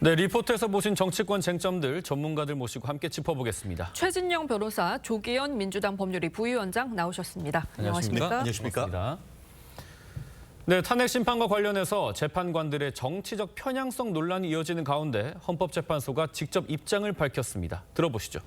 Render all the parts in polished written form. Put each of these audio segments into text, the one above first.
네, 리포트에서 보신 정치권 쟁점들 전문가들 모시고 함께 짚어보겠습니다. 최진영 변호사, 조기현 민주당 법률위 부위원장 나오셨습니다. 안녕하십니까? 안녕하십니까? 네, 탄핵 심판과 관련해서 재판관들의 정치적 편향성 논란이 이어지는 가운데 헌법재판소가 직접 입장을 밝혔습니다. 들어보시죠.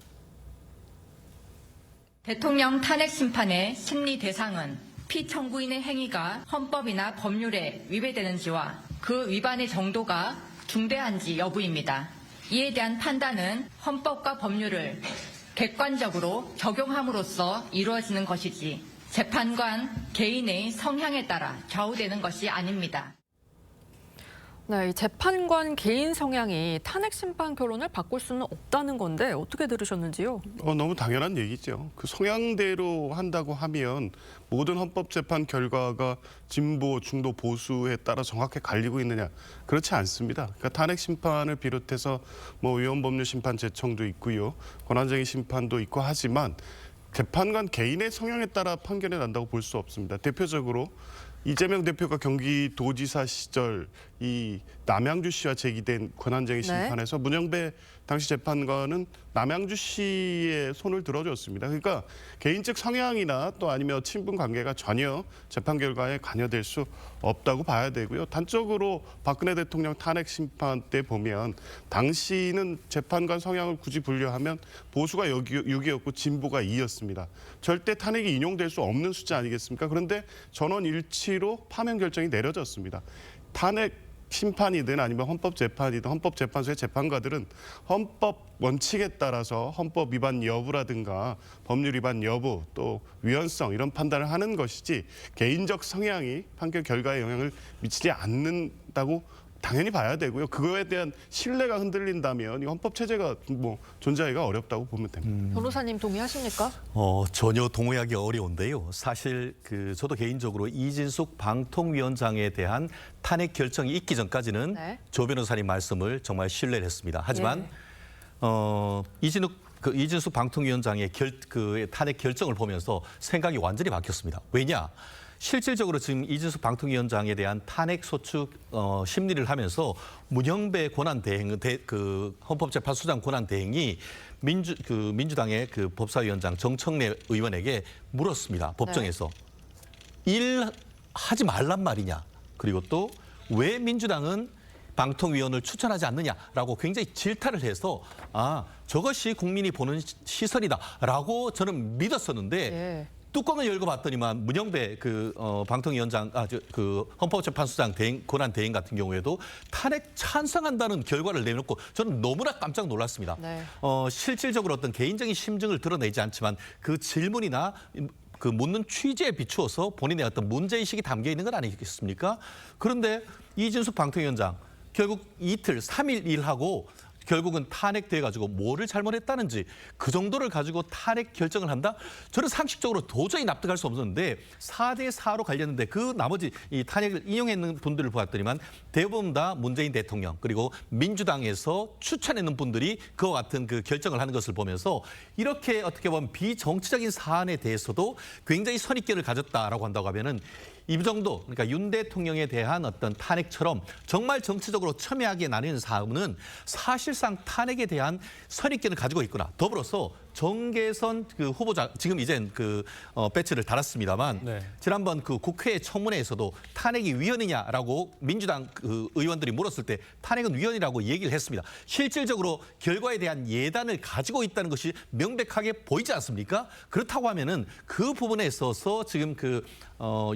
대통령 탄핵 심판의 심리 대상은 피청구인의 행위가 헌법이나 법률에 위배되는지와 그 위반의 정도가 중대한지 여부입니다. 이에 대한 판단은 헌법과 법률을 객관적으로 적용함으로써 이루어지는 것이지 재판관 개인의 성향에 따라 좌우되는 것이 아닙니다. 네, 이 재판관 개인 성향이 탄핵 심판 결론을 바꿀 수는 없다는 건데 어떻게 들으셨는지요? 너무 당연한 얘기죠. 그 성향대로 한다고 하면 모든 헌법재판 결과가 진보, 중도, 보수에 따라 정확히 갈리고 있느냐? 그렇지 않습니다. 그러니까 탄핵 심판을 비롯해서 위헌법률 심판 제청도 있고요, 권한쟁의 심판도 있고 하지만 재판관 개인의 성향에 따라 판결이 난다고 볼 수 없습니다. 대표적으로 이재명 대표가 경기도지사 시절 이 남양주시와 제기된 권한쟁의 심판에서 문영배 당시 재판관은 남양주 시의 손을 들어줬습니다. 그러니까 개인적 성향이나 또 아니면 친분 관계가 전혀 재판 결과에 관여될 수 없다고 봐야 되고요. 단적으로 박근혜 대통령 탄핵 심판 때 보면 당시는 재판관 성향을 굳이 분류하면 보수가 6이었고 진보가 2였습니다. 절대 탄핵이 인용될 수 없는 숫자 아니겠습니까? 그런데 전원 일치로 파면 결정이 내려졌습니다. 탄핵 심판이든 아니면 헌법재판이든 헌법재판소의 재판관들은 헌법 원칙에 따라서 헌법 위반 여부라든가 법률 위반 여부 또 위헌성 이런 판단을 하는 것이지 개인적 성향이 판결 결과에 영향을 미치지 않는다고 당연히 봐야 되고요. 그거에 대한 신뢰가 흔들린다면 이 헌법 체제가 존재하기가 어렵다고 보면 됩니다. 변호사님 동의하십니까? 전혀 동의하기 어려운데요. 사실 저도 개인적으로 이진숙 방통위원장에 대한 탄핵 결정이 있기 전까지는 네. 조 변호사님 말씀을 정말 신뢰를 했습니다. 하지만 이진숙 방통위원장의 탄핵 결정을 보면서 생각이 완전히 바뀌었습니다. 왜냐? 실질적으로 지금 이진숙 방통위원장에 대한 탄핵 소추 심리를 하면서 문영배 권한대행, 헌법재판소장 권한대행이 민주당의 법사위원장 정청래 의원에게 물었습니다. 법정에서. 일하지 말란 말이냐. 그리고 또 왜 민주당은 방통위원을 추천하지 않느냐라고 굉장히 질타를 해서 저것이 국민이 보는 시선이다라고 저는 믿었었는데 뚜껑을 열고 봤더니만 문영배 방통위원장, 헌법재판소장 권한 대행 같은 경우에도 탄핵 찬성한다는 결과를 내놓고 저는 너무나 깜짝 놀랐습니다. 네. 실질적으로 어떤 개인적인 심증을 드러내지 않지만 그 질문이나 그 묻는 취지에 비추어서 본인의 어떤 문제의식이 담겨 있는 건 아니겠습니까? 그런데 이진숙 방통위원장 결국 이틀, 3일 일하고 결국은 탄핵돼가지고 뭐를 잘못했다는지 그 정도를 가지고 탄핵 결정을 한다? 저는 상식적으로 도저히 납득할 수 없었는데 4대4로 갈렸는데 그 나머지 이 탄핵을 인용했는 분들을 보았더니만 대부분 다 문재인 대통령 그리고 민주당에서 추천했는 분들이 그와 같은 그 결정을 하는 것을 보면서 이렇게 어떻게 보면 비정치적인 사안에 대해서도 굉장히 선입견을 가졌다라고 한다고 하면은 이 정도, 그러니까 윤 대통령에 대한 어떤 탄핵처럼 정말 정치적으로 첨예하게 나뉘는 사안은 사실상 탄핵에 대한 선입견을 가지고 있구나. 더불어서 정계선 후보자, 지금 이젠 배치를 달았습니다만 지난번 국회 청문회에서도 탄핵이 위헌이냐라고 민주당 의원들이 물었을 때 탄핵은 위헌이라고 얘기를 했습니다. 실질적으로 결과에 대한 예단을 가지고 있다는 것이 명백하게 보이지 않습니까? 그렇다고 하면은 그 부분에 있어서 지금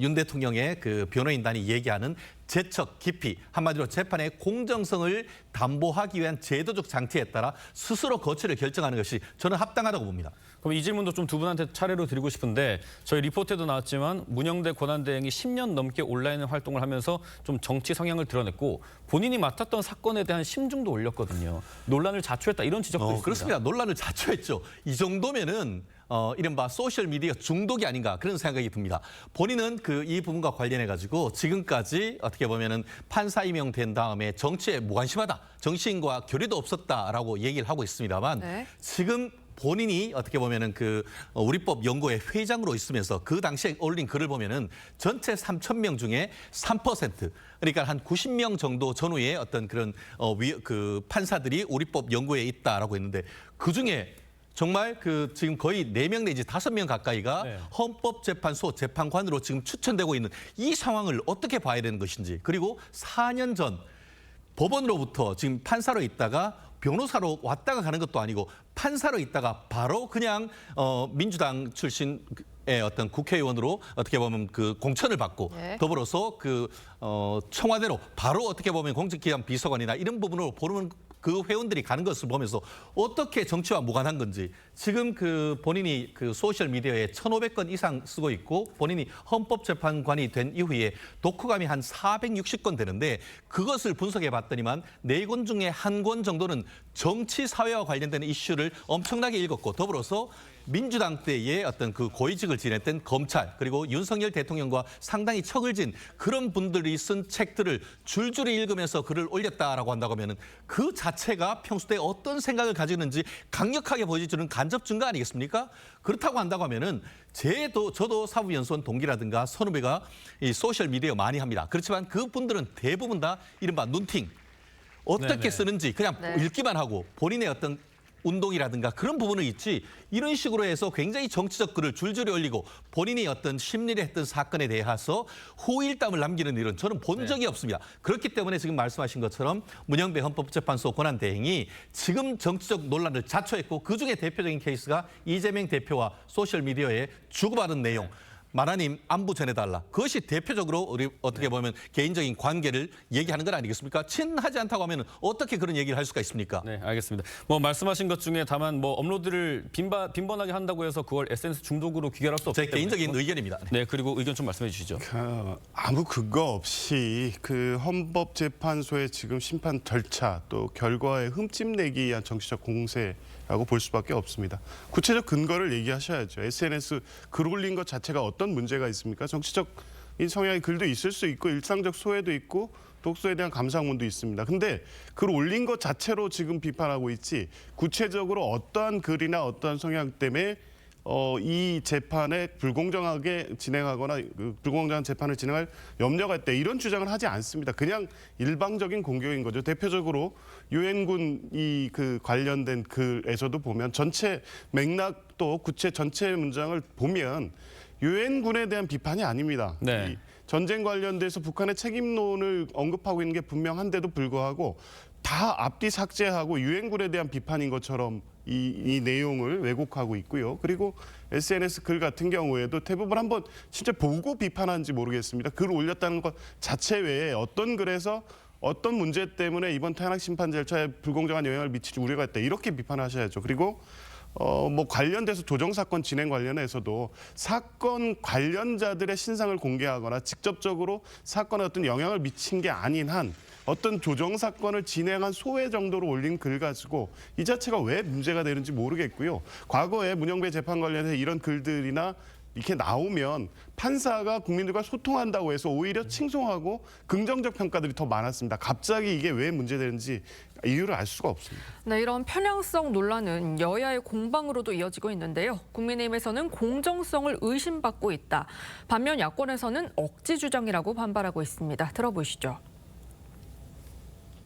윤 대통령의 변호인단이 얘기하는 재척, 기피, 한마디로 재판의 공정성을 담보하기 위한 제도적 장치에 따라 스스로 거취를 결정하는 것이 저는 합당하다고 봅니다. 그럼 이 질문도 좀 두 분한테 차례로 드리고 싶은데 저희 리포트에도 나왔지만 문영대 권한대행이 10년 넘게 온라인 활동을 하면서 좀 정치 성향을 드러냈고 본인이 맡았던 사건에 대한 심증도 올렸거든요. 논란을 자초했다 이런 지적도 있습니다. 그렇습니다. 논란을 자초했죠. 이 정도면은 이른바 소셜미디어 중독이 아닌가 그런 생각이 듭니다. 본인은 이 부분과 관련해 가지고 지금까지 어떻게 보면은 판사 임명된 다음에 정치에 무관심하다, 정치인과 교류도 없었다라고 얘기를 하고 있습니다만 지금 본인이 어떻게 보면은 그 우리법 연구회 회장으로 있으면서 그 당시에 올린 글을 보면은 전체 3,000명 중에 3%, 그러니까 한 90명 정도 전후의 어떤 그런 그 판사들이 우리법 연구회에 있다라고 했는데 그 중에 정말 그 지금 거의 4명 내지 5명 가까이가 네. 헌법재판소 재판관으로 지금 추천되고 있는 이 상황을 어떻게 봐야 되는 것인지, 그리고 4년 전 법원으로부터 지금 판사로 있다가 변호사로 왔다가 가는 것도 아니고 판사로 있다가 바로 그냥 민주당 출신의 어떤 국회의원으로 어떻게 보면 그 공천을 받고 네. 더불어서 그 청와대로 바로 어떻게 보면 공직기관 비서관이나 이런 부분으로 보는 그 회원들이 가는 것을 보면서 어떻게 정치와 무관한 건지, 지금 그 본인이 그 소셜 미디어에 1,500건 이상 쓰고 있고 본인이 헌법재판관이 된 이후에 독후감이 한 460건 되는데 그것을 분석해 봤더니만 4권 중에 1권 정도는 정치 사회와 관련된 이슈를 엄청나게 읽었고, 더불어서 민주당 때의 어떤 그 고위직을 지냈던 검찰, 그리고 윤석열 대통령과 상당히 척을 진 그런 분들이 쓴 책들을 줄줄이 읽으면서 글을 올렸다라고 한다고 하면은 그 자체가 평소 때 어떤 생각을 가지는지 강력하게 보여주는 간접 증거 아니겠습니까? 그렇다고 한다고 하면은 저도 사법연수원 동기라든가 선후배가 이 소셜 미디어 많이 합니다. 그렇지만 그 분들은 대부분 다 이른바 눈팅, 어떻게 네네. 쓰는지 그냥 네. 읽기만 하고 본인의 어떤 운동이라든가 그런 부분은 있지, 이런 식으로 해서 굉장히 정치적 글을 줄줄이 올리고 본인이 어떤 심리를 했던 사건에 대해서 후일담을 남기는 일은 저는 본 적이 없습니다. 그렇기 때문에 지금 말씀하신 것처럼 문영배 헌법재판소 권한대행이 지금 정치적 논란을 자초했고 그중에 대표적인 케이스가 이재명 대표와 소셜미디어에 주고받은 내용, 마나님 안부 전해달라. 그것이 대표적으로 우리 어떻게 보면 개인적인 관계를 얘기하는 건 아니겠습니까? 친하지 않다고 하면 어떻게 그런 얘기를 할 수가 있습니까? 네, 알겠습니다. 뭐 말씀하신 것 중에 다만 뭐 업로드를 빈번하게 한다고 해서 그걸 SNS 중독으로 귀결할 수 없기 제 때문에. 개인적인 의견입니다. 네, 그리고 의견 좀 말씀해 주시죠. 아무 근거 없이 그 헌법재판소의 지금 심판 절차 또 결과에 흠집내기 위한 정치적 공세라고 볼 수밖에 없습니다. 구체적 근거를 얘기하셔야죠. SNS 글 올린 것 자체가 어떤 문제가 있습니까? 정치적인 성향의 글도 있을 수 있고 일상적 소외도 있고 독소에 대한 감상문도 있습니다. 근데 글 올린 것 자체로 지금 비판하고 있지 구체적으로 어떠한 글이나 어떠한 성향 때문에 이 재판에 불공정하게 진행하거나 불공정한 재판을 진행할 염려가 있다, 이런 주장을 하지 않습니다. 그냥 일방적인 공격인 거죠. 대표적으로 유엔군 이 그 관련된 글에서도 보면 전체 맥락도 구체 전체 문장을 보면 유엔군에 대한 비판이 아닙니다. 네. 이 전쟁 관련돼서 북한의 책임론을 언급하고 있는 게 분명한데도 불구하고 다 앞뒤 삭제하고 유엔군에 대한 비판인 것처럼 이 내용을 왜곡하고 있고요. 그리고 SNS 글 같은 경우에도 대부분 한번 진짜 보고 비판한지 모르겠습니다. 글 올렸다는 것 자체 외에 어떤 글에서 어떤 문제 때문에 이번 탄핵 심판 절차에 불공정한 영향을 미칠 우려가 있다, 이렇게 비판하셔야죠. 그리고 뭐 관련돼서 조정 사건 진행 관련해서도 사건 관련자들의 신상을 공개하거나 직접적으로 사건에 어떤 영향을 미친 게 아닌 한 어떤 조정 사건을 진행한 소회 정도로 올린 글 가지고 이 자체가 왜 문제가 되는지 모르겠고요. 과거에 문영배 재판 관련해서 이런 글들이나 이렇게 나오면 판사가 국민들과 소통한다고 해서 오히려 칭송하고 긍정적 평가들이 더 많았습니다. 갑자기 이게 왜 문제되는지 이유를 알 수가 없습니다. 네, 이런 편향성 논란은 여야의 공방으로도 이어지고 있는데요. 국민의힘에서는 공정성을 의심받고 있다. 반면 야권에서는 억지 주장이라고 반발하고 있습니다. 들어보시죠.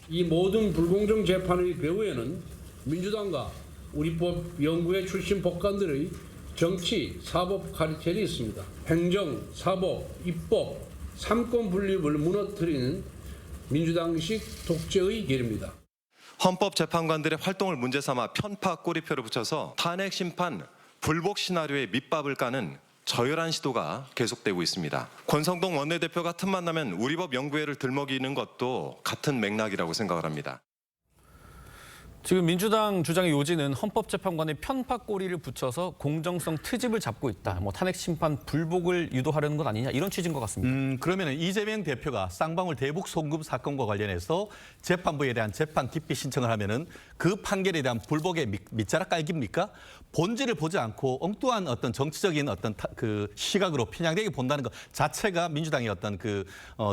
이 모든 불공정 재판의 배후에는 민주당과 우리법 연구회 출신 법관들의 정치, 사법 카르텔이 있습니다. 행정, 사법, 입법, 삼권 분립을 무너뜨리는 민주당식 독재의 길입니다. 헌법재판관들의 활동을 문제 삼아 편파 꼬리표를 붙여서 탄핵 심판 불복 시나리오에 밑밥을 까는 저열한 시도가 계속되고 있습니다. 권성동 원내대표가 틈만 나면 우리법 연구회를 들먹이는 것도 같은 맥락이라고 생각을 합니다. 지금 민주당 주장의 요지는 헌법재판관의 편파 꼬리를 붙여서 공정성 트집을 잡고 있다. 뭐 탄핵 심판 불복을 유도하려는 것 아니냐, 이런 취지인 것 같습니다. 그러면 이재명 대표가 쌍방울 대북 송금 사건과 관련해서 재판부에 대한 재판 기피 신청을 하면은 그 판결에 대한 불복의 밑자락 깔기입니까? 본질을 보지 않고 엉뚱한 어떤 정치적인 어떤 그 시각으로 편향되게 본다는 것 자체가 민주당의 어떤 그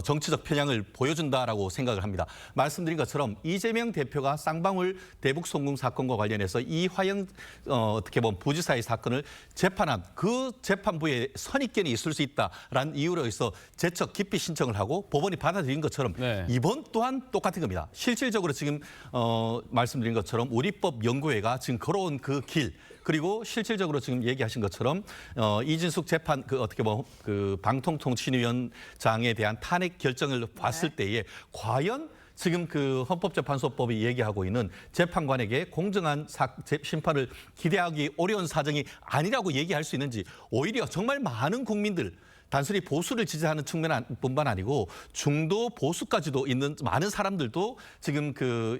정치적 편향을 보여준다라고 생각을 합니다. 말씀드린 것처럼 이재명 대표가 쌍방울 대북 송금 사건과 관련해서 이화영 어떻게 보면 부지사의 사건을 재판한 그 재판부에 선입견이 있을 수 있다라는 이유로 해서 제척 기피 신청을 하고 법원이 받아들인 것처럼 네. 이번 또한 똑같은 겁니다. 실질적으로 지금 말씀드린 것처럼 우리법 연구회가 지금 걸어온 그 길 그리고 실질적으로 지금 얘기하신 것처럼 이진숙 재판 어떻게 보면 방통통신위원장에 대한 탄핵 결정을 봤을 때에 과연 지금 헌법재판소법이 얘기하고 있는 재판관에게 공정한 심판을 기대하기 어려운 사정이 아니라고 얘기할 수 있는지 오히려 정말 많은 국민들 단순히 보수를 지지하는 측면뿐만 아니고 중도 보수까지도 있는 많은 사람들도 지금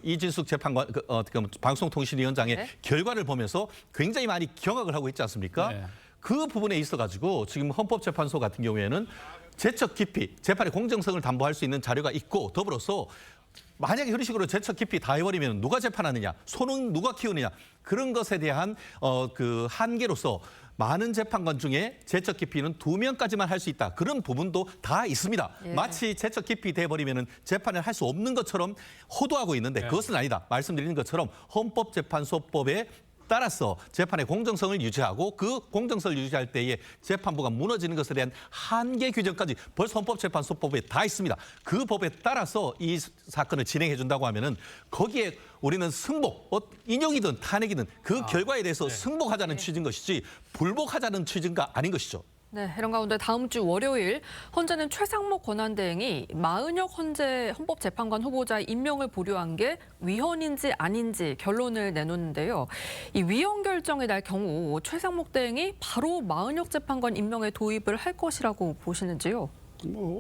이진숙 재판관 어떻게 보면 방송통신위원장의 네. 결과를 보면서 굉장히 많이 경악을 하고 있지 않습니까? 네. 그 부분에 있어가지고 지금 헌법재판소 같은 경우에는 제척 기피, 재판의 공정성을 담보할 수 있는 자료가 있고 더불어서 만약에 그런 식으로 제척 기피 다 해버리면 누가 재판하느냐, 손은 누가 키우느냐 그런 것에 대한 한계로서 많은 재판관 중에 제척 기피는 2명까지만 할 수 있다. 그런 부분도 다 있습니다. 예. 마치 제척 기피 돼버리면 재판을 할 수 없는 것처럼 호도하고 있는데 그것은 아니다. 말씀드리는 것처럼 헌법재판소법에 따라서 재판의 공정성을 유지하고 그 공정성을 유지할 때에 재판부가 무너지는 것에 대한 한계 규정까지 벌써 헌법재판소법에 다 있습니다. 그 법에 따라서 이 사건을 진행해 준다고 하면은 거기에 우리는 승복, 인용이든 탄핵이든 그 결과에 대해서 승복하자는 취지인 것이지 불복하자는 취지가 아닌 것이죠. 네, 이런 가운데 다음 주 월요일 헌재는 최상목 권한대행이 마은혁 헌법재판관 후보자 임명을 보류한 게 위헌인지 아닌지 결론을 내놓는데요. 이 위헌 결정이 날 경우 최상목 대행이 바로 마은혁 재판관 임명에 도입을 할 것이라고 보시는지요?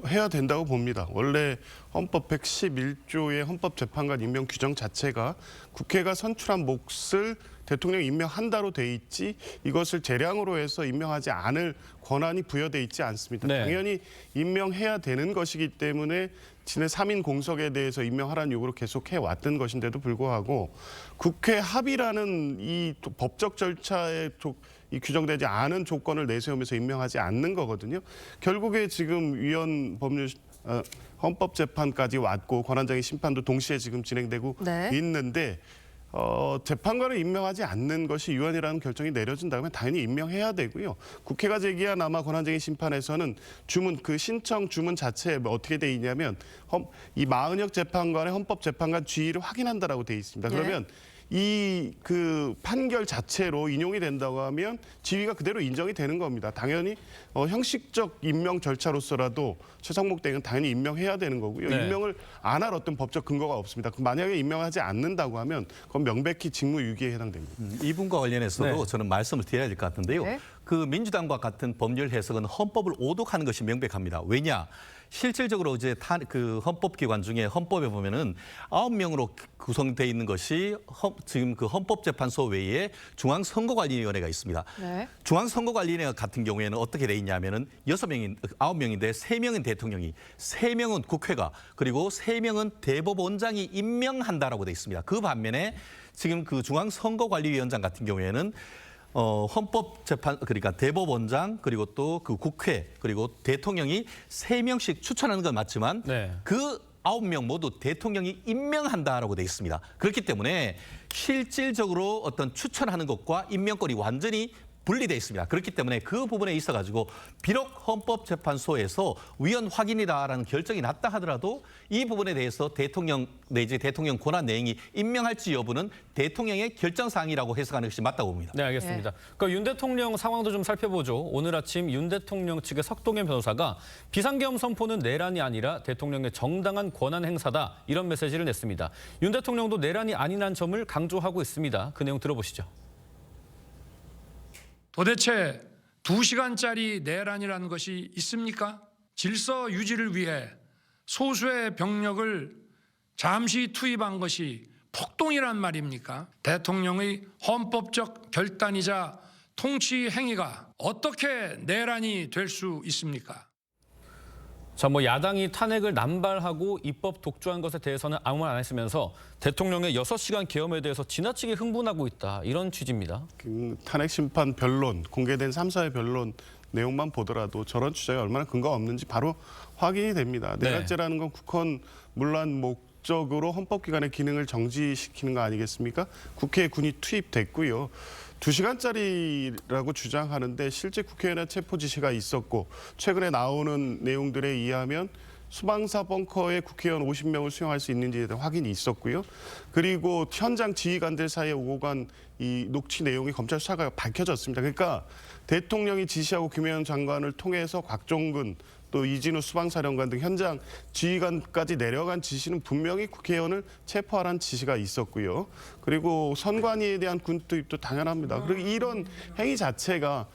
해야 된다고 봅니다. 원래 헌법 111조의 헌법재판관 임명 규정 자체가 국회가 선출한 몫을 대통령 임명한다로 돼 있지 이것을 재량으로 해서 임명하지 않을 권한이 부여돼 있지 않습니다. 네. 당연히 임명해야 되는 것이기 때문에 지내 3인 공석에 대해서 임명하라는 요구를 계속해 왔던 것인데도 불구하고 국회 합의라는 이 법적 절차에 이 규정되지 않은 조건을 내세우면서 임명하지 않는 거거든요. 결국에 지금 헌법재판까지 왔고 권한쟁의 심판도 동시에 지금 진행되고 네. 있는데 재판관을 임명하지 않는 것이 위헌이라는 결정이 내려진다면 당연히 임명해야 되고요. 국회가 제기한 아마 권한쟁의 심판에서는 신청 주문 자체에 어떻게 돼 있냐면 이 마은혁 재판관의 헌법재판관 지위를 확인한다라고 돼 있습니다. 그러면 이 판결 자체로 인용이 된다고 하면 지위가 그대로 인정이 되는 겁니다. 당연히 형식적 임명 절차로서라도 최상목 대행은 당연히 임명해야 되는 거고요. 네. 임명을 안 할 어떤 법적 근거가 없습니다. 만약에 임명하지 않는다고 하면 그건 명백히 직무유기에 해당됩니다. 이분과 관련해서도 네. 저는 말씀을 드려야 될 것 같은데요. 네. 민주당과 같은 법률 해석은 헌법을 오독하는 것이 명백합니다. 왜냐? 실질적으로 이제 헌법기관 중에 헌법에 보면은 9명으로 구성되어 있는 것이 지금 헌법재판소 외에 중앙선거관리위원회가 있습니다. 네. 중앙선거관리위원회 같은 경우에는 어떻게 돼 있냐면은 9명인데 3명은 대통령이, 3명은 국회가, 그리고 3명은 대법원장이 임명한다라고 돼 있습니다. 그 반면에 지금 중앙선거관리위원장 같은 경우에는 그러니까 대법원장 그리고 또 국회 그리고 대통령이 3명씩 추천하는 건 맞지만 네. 그 9명 모두 대통령이 임명한다라고 돼 있습니다. 그렇기 때문에 실질적으로 어떤 추천하는 것과 임명권이 완전히 분리되어 있습니다. 그렇기 때문에 그 부분에 있어가지고 비록 헌법재판소에서 위헌 확인이다라는 결정이 났다 하더라도 이 부분에 대해서 대통령 내지 대통령 권한 내행이 임명할지 여부는 대통령의 결정사항이라고 해석하는 것이 맞다고 봅니다. 네, 알겠습니다. 그러니까 윤 대통령 상황도 좀 살펴보죠. 오늘 아침 윤 대통령 측의 석동현 변호사가 비상계엄 선포는 내란이 아니라 대통령의 정당한 권한 행사다 이런 메시지를 냈습니다. 윤 대통령도 내란이 아니란 점을 강조하고 있습니다. 그 내용 들어보시죠. 도대체 2시간짜리 내란이라는 것이 있습니까? 질서 유지를 위해 소수의 병력을 잠시 투입한 것이 폭동이란 말입니까? 대통령의 헌법적 결단이자 통치 행위가 어떻게 내란이 될 수 있습니까? 자, 야당이 탄핵을 남발하고 입법 독주한 것에 대해서는 아무 말 안 했으면서 대통령의 6시간 계엄에 대해서 지나치게 흥분하고 있다. 이런 취지입니다. 탄핵 심판 변론, 공개된 3사의 변론 내용만 보더라도 저런 주장이 얼마나 근거가 없는지 바로 확인이 됩니다. 네. 내란죄라는 건 국헌 문란 목적으로 헌법기관의 기능을 정지시키는 거 아니겠습니까? 국회에 군이 투입됐고요. 2시간짜리라고 주장하는데 실제 국회의원의 체포 지시가 있었고 최근에 나오는 내용들에 의하면 수방사 벙커에 국회의원 50명을 수용할 수 있는지에 대한 확인이 있었고요. 그리고 현장 지휘관들 사이에 오고 간 이 녹취 내용이 검찰 수사가 밝혀졌습니다. 그러니까 대통령이 지시하고 김영현 장관을 통해서 곽종근 또 이진우 수방사령관 등 현장 지휘관까지 내려간 지시는 분명히 국회의원을 체포하라는 지시가 있었고요. 그리고 선관위에 대한 군 투입도 당연합니다. 그리고 이런 행위 자체가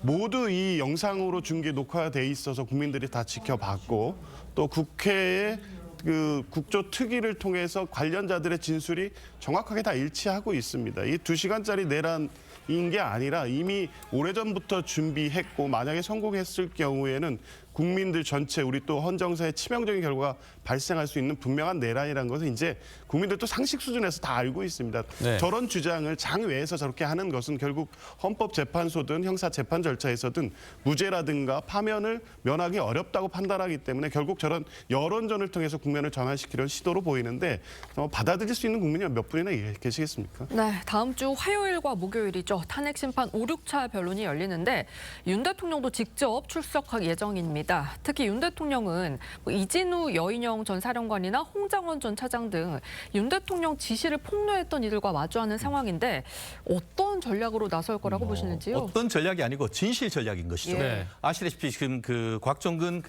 모두 이 영상으로 중계 녹화돼 있어서 국민들이 다 지켜봤고 또 국회의 그 국조특위를 통해서 관련자들의 진술이 정확하게 다 일치하고 있습니다. 이 2시간짜리 내란인 게 아니라 이미 오래전부터 준비했고 만약에 성공했을 경우에는 국민들 전체 우리 또 헌정사에 치명적인 결과가 발생할 수 있는 분명한 내란이라는 것은 이제 국민들도 상식 수준에서 다 알고 있습니다. 네. 저런 주장을 장외에서 저렇게 하는 것은 결국 헌법재판소든 형사재판 절차에서든 무죄라든가 파면을 면하기 어렵다고 판단하기 때문에 결국 저런 여론전을 통해서 국면을 전환시키려는 시도로 보이는데 받아들일 수 있는 국민이 몇 분이나 계시겠습니까? 네, 다음 주 화요일과 목요일이죠. 탄핵 심판 5, 6차 변론이 열리는데 윤 대통령도 직접 출석할 예정입니다. 특히 윤 대통령은 이진우 여인영 전 사령관이나 홍장원 전 차장 등 윤 대통령 지시를 폭로했던 이들과 마주하는 상황인데 어떤 전략으로 나설 거라고 보시는지요? 어떤 전략이 아니고 진실 전략인 것이죠. 예. 아시다시피 지금 그 곽종근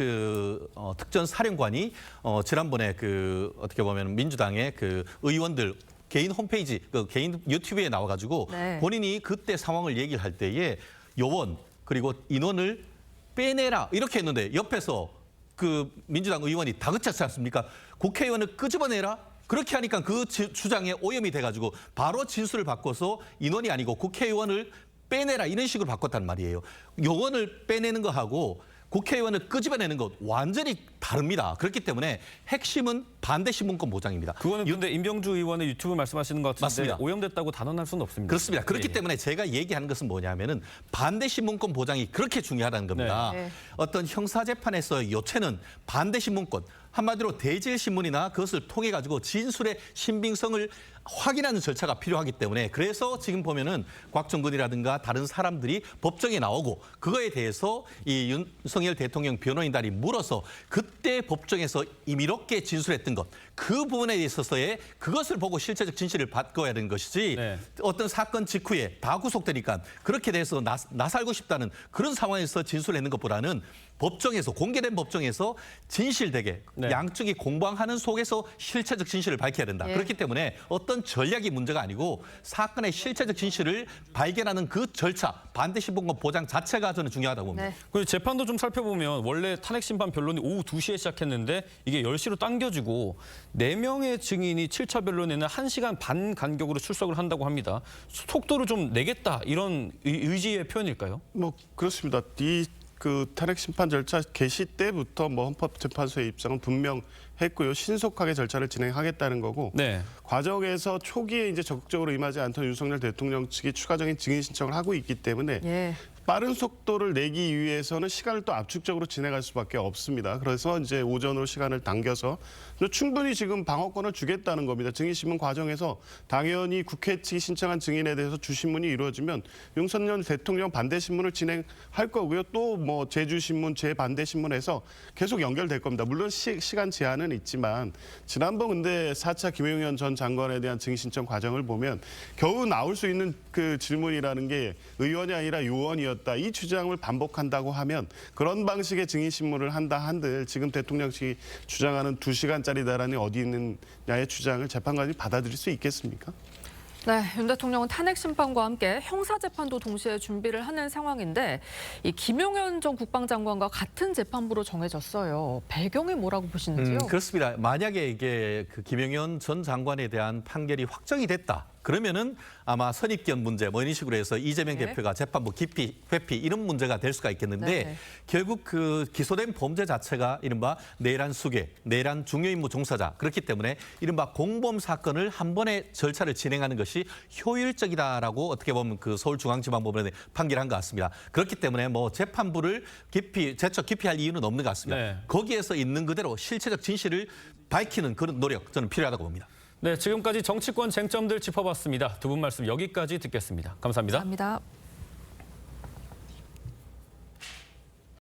특전 사령관이 지난번에 어떻게 보면 민주당의 의원들 개인 홈페이지, 개인 유튜브에 나와가지고 네. 본인이 그때 상황을 얘기를 할 때에 요원 그리고 인원을 빼내라 이렇게 했는데 옆에서 민주당 의원이 다그쳤지 않습니까? 국회의원을 끄집어내라. 그렇게 하니까 그 주장에 오염이 돼가지고 바로 진술을 바꿔서 인원이 아니고 국회의원을 빼내라 이런 식으로 바꿨단 말이에요. 요원을 빼내는 거하고 국회의원을 끄집어내는 것 완전히 다릅니다. 그렇기 때문에 핵심은 반대 신문권 보장입니다. 그거는 근데 임병주 의원의 유튜브 말씀하시는 것 같은데 맞습니다. 오염됐다고 단언할 수는 없습니다. 그렇습니다. 그렇기 예. 때문에 제가 얘기하는 것은 뭐냐면은 반대 신문권 보장이 그렇게 중요하다는 겁니다. 네. 어떤 형사재판에서 요체는 반대 신문권, 한마디로 대질 신문이나 그것을 통해 가지고 진술의 신빙성을 확인하는 절차가 필요하기 때문에 그래서 지금 보면은 곽종근이라든가 다른 사람들이 법정에 나오고 그거에 대해서 이 윤석열 대통령 변호인단이 물어서 그때 법정에서 임의롭게 진술했던 것 그 부분에 있어서의 그것을 보고 실체적 진실을 바꿔야 되는 것이지 네. 어떤 사건 직후에 다 구속되니까 그렇게 돼서 나살고 싶다는 그런 상황에서 진술했는 것보다는 법정에서 공개된 법정에서 진실되게 네. 양측이 공방하는 속에서 실체적 진실을 밝혀야 된다. 예. 그렇기 때문에 어떤 전략이 문제가 아니고 사건의 실체적 진실을 발견하는 그 절차, 반대 신분권 보장 자체가 저는 중요하다고 봅니다. 네. 그리고 재판도 좀 살펴보면 원래 탄핵 심판 변론이 오후 2시에 시작했는데 이게 10시로 당겨지고 4명의 증인이 7차 변론에는 1시간 반 간격으로 출석을 한다고 합니다. 속도를 좀 내겠다 이런 의지의 표현일까요? 그렇습니다. 탄핵 심판 절차 개시 때부터 헌법재판소의 입장은 분명했고요. 신속하게 절차를 진행하겠다는 거고 네. 과정에서 초기에 이제 적극적으로 임하지 않던 윤석열 대통령 측이 추가적인 증인 신청을 하고 있기 때문에 예. 빠른 속도를 내기 위해서는 시간을 또 압축적으로 진행할 수밖에 없습니다. 그래서 이제 오전으로 시간을 당겨서 충분히 지금 방어권을 주겠다는 겁니다. 증인신문 과정에서 당연히 국회 측이 신청한 증인에 대해서 주신문이 이루어지면 윤석열 대통령 반대신문을 진행할 거고요. 또 재주신문, 재반대신문에서 계속 연결될 겁니다. 물론 시간 제한은 있지만 지난번 근데 4차 김용현 전 장관에 대한 증인 신청 과정을 보면 겨우 나올 수 있는 그 질문이라는 게 의원이 아니라 요원이었다. 이 주장을 반복한다고 하면 그런 방식의 증인신문을 한다 한들 지금 대통령 측이 주장하는 2시간짜리 나란히 어디 있느냐의 주장을 재판관이 받아들일 수 있겠습니까? 네, 윤 대통령은 탄핵 심판과 함께 형사재판도 동시에 준비를 하는 상황인데 이 김용현 전 국방장관과 같은 재판부로 정해졌어요. 배경이 뭐라고 보시는지요? 그렇습니다. 만약에 이게 김용현 전 장관에 대한 판결이 확정이 됐다. 그러면은 아마 선입견 문제 뭐 이런 식으로 해서 이재명 네. 대표가 재판부 기피, 회피 이런 문제가 될 수가 있겠는데 네. 결국 그 기소된 범죄 자체가 이른바 내란 수괴, 내란 중요임무 종사자 그렇기 때문에 이른바 공범 사건을 한 번에 절차를 진행하는 것이 효율적이다라고 어떻게 보면 그 서울중앙지방법원에 판결한 것 같습니다. 그렇기 때문에 뭐 재판부를 제척 기피할 이유는 없는 것 같습니다. 네. 거기에서 있는 그대로 실체적 진실을 밝히는 그런 노력 저는 필요하다고 봅니다. 네, 지금까지 정치권 쟁점들 짚어봤습니다. 두 분 말씀 여기까지 듣겠습니다. 감사합니다. 감사합니다.